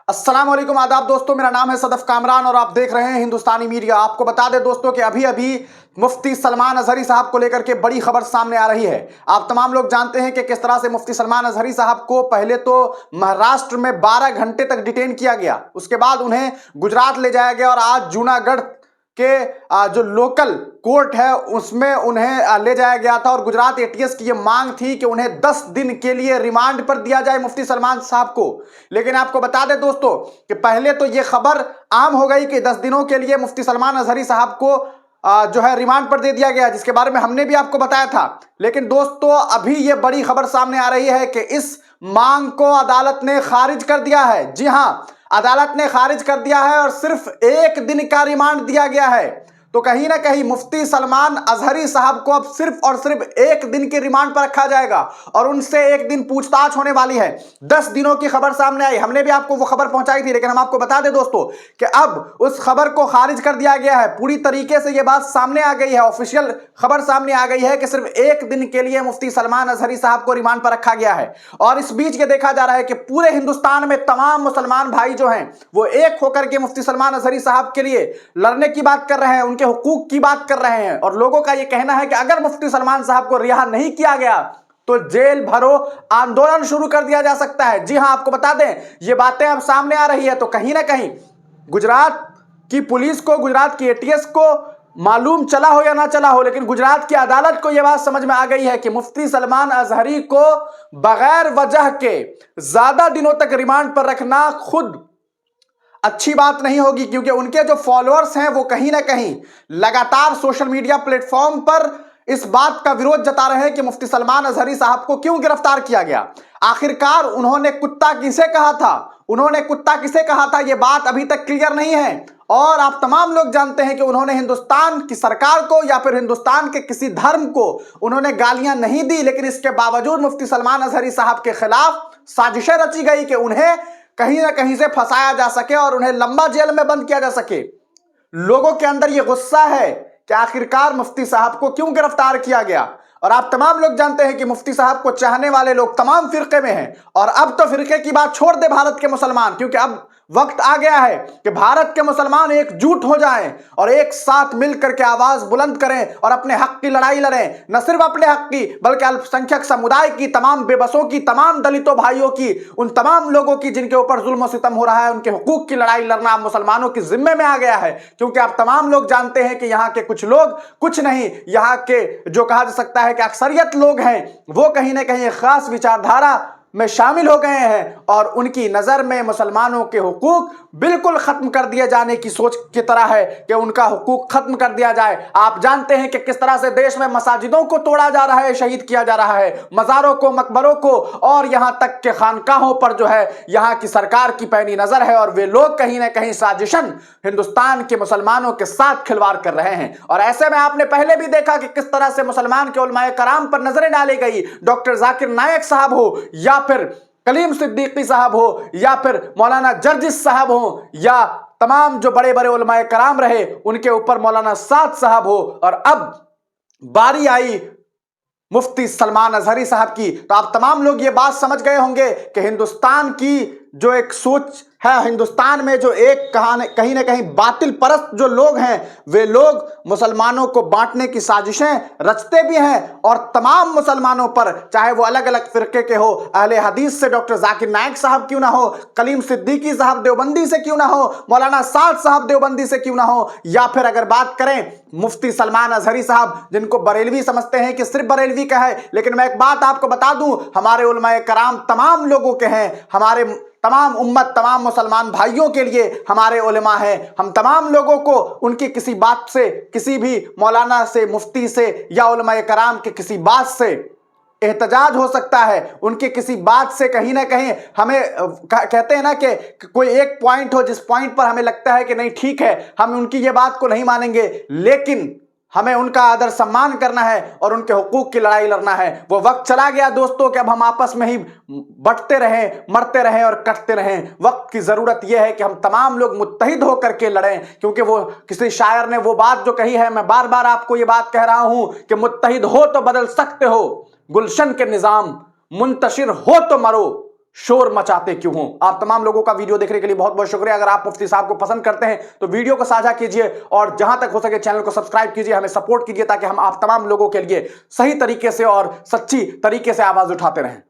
अस्सलाम वालेकुम, आदाब दोस्तों। मेरा नाम है सदफ कामरान और आप देख रहे हैं हिंदुस्तानी मीडिया। आपको बता दें दोस्तों कि अभी अभी मुफ्ती सलमान अजहरी साहब को लेकर के बड़ी खबर सामने आ रही है। आप तमाम लोग जानते हैं कि किस तरह से मुफ्ती सलमान अजहरी साहब को पहले तो महाराष्ट्र में 12 घंटे तक डिटेन किया गया, उसके बाद उन्हें गुजरात ले जाया गया और आज जूनागढ़ के जो लोकल कोर्ट है उसमें उन्हें ले जाया गया था। और गुजरात एटीएस की यह मांग थी कि उन्हें 10 दिन के लिए रिमांड पर दिया जाए मुफ्ती सलमान साहब को। लेकिन आपको बता दें दोस्तों कि पहले तो यह खबर आम हो गई कि 10 दिनों के लिए मुफ्ती सलमान अजहरी साहब को जो है रिमांड पर दे दिया गया, जिसके बारे में हमने भी आपको बताया था। लेकिन दोस्तों अभी यह बड़ी खबर सामने आ रही है कि इस मांग को अदालत ने खारिज कर दिया है। जी हां, अदालत ने खारिज कर दिया है और सिर्फ 1 दिन का रिमांड दिया गया है। तो कहीं ना कहीं मुफ्ती सलमान अजहरी साहब को अब सिर्फ और सिर्फ 1 दिन के रिमांड पर रखा जाएगा और उनसे 1 दिन पूछताछ होने वाली है। 10 दिनों की खबर सामने आई, हमने भी आपको वो खबर पहुंचाई थी, लेकिन हम आपको बता दें दोस्तों कि अब उस खबर को खारिज कर दिया गया है। पूरी तरीके से यह बात सामने आ गई है, ऑफिशियल खबर सामने आ गई है कि सिर्फ 1 दिन के लिए मुफ्ती सलमान अजहरी साहब को रिमांड पर रखा गया है। और इस बीच ये देखा जा रहा है कि पूरे हिंदुस्तान में तमाम मुसलमान भाई जो हैं वो एक होकर के मुफ्ती सलमान अजहरी साहब के लिए लड़ने की बात कर रहे हैं, उनके हुकूक की बात कर रहे हैं। और लोगों का यह कहना है कि अगर मुफ्ती सलमान साहब को रिहा नहीं किया गया तो जेल भरो आंदोलन शुरू कर दिया जा सकता है। जी हां, आपको बता दें ये बातें अब सामने आ रही है। तो कहीं ना कहीं गुजरात की पुलिस को, गुजरात की एटीएस को मालूम चला हो या ना चला हो, लेकिन गुजरात की अदालत को यह बात समझ में आ गई है कि मुफ्ती सलमान अजहरी को बगैर वजह के ज्यादा दिनों तक रिमांड पर रखना खुद अच्छी बात नहीं होगी, क्योंकि उनके जो फॉलोअर्स हैं वो कहीं ना कहीं लगातार सोशल मीडिया प्लेटफॉर्म पर इस बात का विरोध जता रहे हैं कि मुफ्ती सलमान अजहरी साहब को क्यों गिरफ्तार किया गया। आखिरकार उन्होंने कुत्ता किसे कहा था, यह बात अभी तक क्लियर नहीं है। और आप तमाम लोग जानते हैं कि उन्होंने हिंदुस्तान की सरकार को या फिर हिंदुस्तान के किसी धर्म को उन्होंने गालियां नहीं दी, लेकिन इसके बावजूद मुफ्ती सलमान अजहरी साहब के खिलाफ साजिशें रची गई कि उन्हें कहीं ना कहीं से फंसाया जा सके और उन्हें लंबा जेल में बंद किया जा सके। लोगों के अंदर यह गुस्सा है कि आखिरकार मुफ्ती साहब को क्यों गिरफ्तार किया गया। और आप तमाम लोग जानते हैं कि मुफ्ती साहब को चाहने वाले लोग तमाम फिरके में हैं। और अब तो फिरके की बात छोड़ दे भारत के मुसलमान, क्योंकि अब वक्त आ गया है कि भारत के मुसलमान एकजुट हो जाएं और एक साथ मिलकर के आवाज बुलंद करें और अपने हक की लड़ाई लड़ें। न सिर्फ अपने हक की बल्कि अल्पसंख्यक समुदाय की, तमाम बेबसों की, तमाम दलितों भाइयों की, उन तमाम लोगों की जिनके ऊपर जुल्म सितम हो रहा है, उनके हुकूक की लड़ाई लड़ना मुसलमानों के जिम्मे में आ गया है। क्योंकि आप तमाम लोग जानते हैं कि यहाँ के कुछ लोग, कुछ नहीं, यहाँ के जो कहा जा सकता है कि अक्सरियत लोग हैं, वो कहीं ना कहीं एक खास विचारधारा में शामिल हो गए हैं और उनकी नजर में मुसलमानों के हुकूक बिल्कुल खत्म कर दिए जाने की सोच की तरह है कि उनका हुकूक खत्म कर दिया जाए। आप जानते हैं कि किस तरह से देश में मसाजिदों को तोड़ा जा रहा है, शहीद किया जा रहा है, मज़ारों को, मकबरों को, और यहां तक के खानकाहों पर जो है यहां की सरकार की पैनी नजर है। और वे लोग कहीं ना कहीं साजिशन हिंदुस्तान के मुसलमानों के साथ खिलवाड़ कर रहे हैं। और ऐसे में आपने पहले भी देखा कि किस तरह से मुसलमान के उलमाए कराम पर नजरें डाली गई। डॉक्टर जाकिर नायक साहब हो या फिर कलीम सिद्दीकी साहब हो या फिर मौलाना जर्जिस साहब हो या तमाम जो बड़े बड़े उलमाए कराम रहे, उनके ऊपर मौलाना साद साहब हो, और अब बारी आई मुफ्ती सलमान अजहरी साहब की। तो आप तमाम लोग ये बात समझ गए होंगे कि हिंदुस्तान की जो एक सोच है, हिंदुस्तान में जो एक कहीं ना कहीं बातिल परस्त जो लोग हैं, वे लोग मुसलमानों को बांटने की साजिशें रचते भी हैं। और तमाम मुसलमानों पर, चाहे वो अलग अलग फिरके के हो, अहले हदीस से डॉक्टर जाकिर नायक साहब क्यों ना हो, कलीम सिद्दीकी साहब देवबंदी से क्यों ना हो, मौलाना साद साहब देवबंदी से क्यों ना हो, या फिर अगर बात करें मुफ्ती सलमान अजहरी साहब, जिनको बरेलवी समझते हैं कि सिर्फ बरेलवी का है, लेकिन मैं एक बात आपको बता दूं, हमारे उलमाए कराम तमाम लोगों के हैं, हमारे तमाम उम्मत, तमाम मुसलमान भाइयों के लिए हमारे उलमा हैं। हम तमाम लोगों को उनकी किसी बात से, किसी भी मौलाना से, मुफ्ती से या उलमाए कराम के किसी बात से एहतजाज हो सकता है। उनके किसी बात से कहीं ना कहीं हमें कहते हैं ना कि कोई एक पॉइंट हो जिस पॉइंट पर हमें लगता है कि नहीं ठीक है, हम उनकी ये बात को नहीं मानेंगे, लेकिन हमें उनका आदर सम्मान करना है और उनके हुकूक की लड़ाई लड़ना है। वो वक्त चला गया दोस्तों कि अब हम आपस में ही बंटते रहें, मरते रहें और कटते रहें। वक्त की जरूरत यह है कि हम तमाम लोग मुत्तहिद होकर के लड़ें, क्योंकि वो किसी शायर ने वो बात जो कही है, मैं बार बार आपको ये बात कह रहा हूं कि मुत्तहिद हो तो बदल सकते हो गुलशन के निजाम, मुंतशिर हो तो मरो शोर मचाते क्यों हो। आप तमाम लोगों का वीडियो देखने के लिए बहुत बहुत शुक्रिया। अगर आप मुफ्ती साहब को पसंद करते हैं तो वीडियो को साझा कीजिए और जहां तक हो सके चैनल को सब्सक्राइब कीजिए, हमें सपोर्ट कीजिए ताकि हम आप तमाम लोगों के लिए सही तरीके से और सच्ची तरीके से आवाज उठाते रहें।